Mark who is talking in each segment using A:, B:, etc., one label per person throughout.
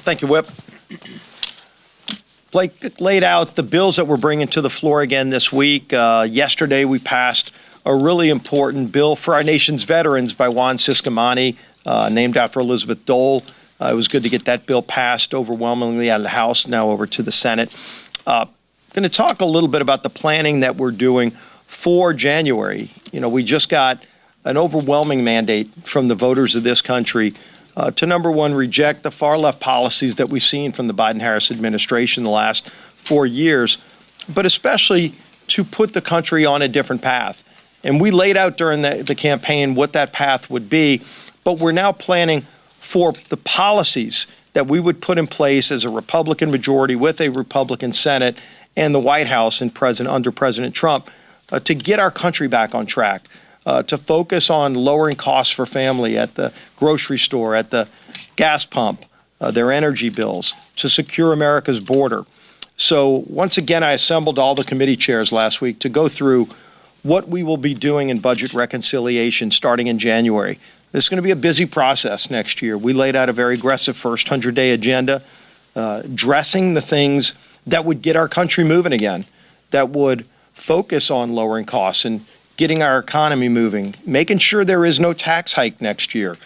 A: Thank you, Whip. Blake laid out the bills that we're bringing to the floor again this week. Yesterday, we passed a really important bill for our nation's veterans by Juan Ciscomani, named after Elizabeth Dole. It was good to get that bill passed overwhelmingly out of the House, now over to the Senate. Going to talk a little bit about the planning that we're doing for January. You know, we just got an overwhelming mandate from the voters of this country to, number one, reject the far-left policies that we've seen from the Biden-Harris administration the last 4 years, but especially to put the country on a different path. And we laid out during the campaign what that path would be, but we're now planning for the policies that we would put in place as a Republican majority with a Republican Senate and the White House and under President Trump to get our country back on track. To focus on lowering costs for family at the grocery store, at the gas pump, their energy bills, to secure America's border. So once again, I assembled all the committee chairs last week to go through what we will be doing in budget reconciliation starting in January. This is going to be a busy process next year. We laid out a very aggressive first 100-day agenda, addressing the things that would get our country moving again, that would focus on lowering costs and getting our economy moving, making sure there is no tax hike next year.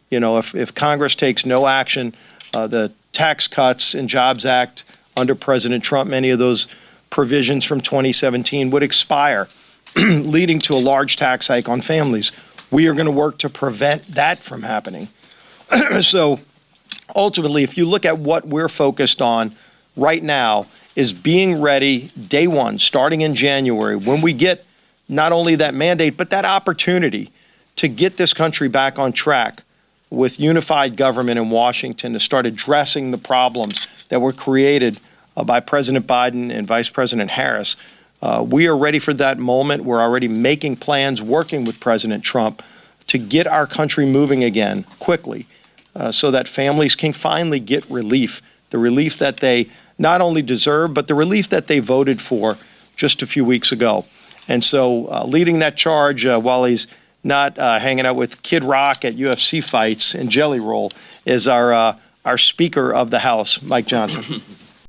A: You know, if Congress takes no action, the Tax Cuts and Jobs Act under President Trump, many of those provisions from 2017 would expire, leading to a large tax hike on families. We are going to work to prevent that from happening. So ultimately, if you look at what we're focused on right now, is being ready day one, starting in January, when we get not only that mandate, but that opportunity to get this country back on track with unified government in Washington to start addressing the problems that were created by President Biden and Vice President Harris. We are ready for that moment. We're already making plans, working with President Trump to get our country moving again quickly so that families can finally get relief, the relief that they not only deserve, but the relief that they voted for just a few weeks ago. And so leading that charge while he's not hanging out with Kid Rock at UFC fights and Jelly Roll is our Speaker of the House, Mike Johnson.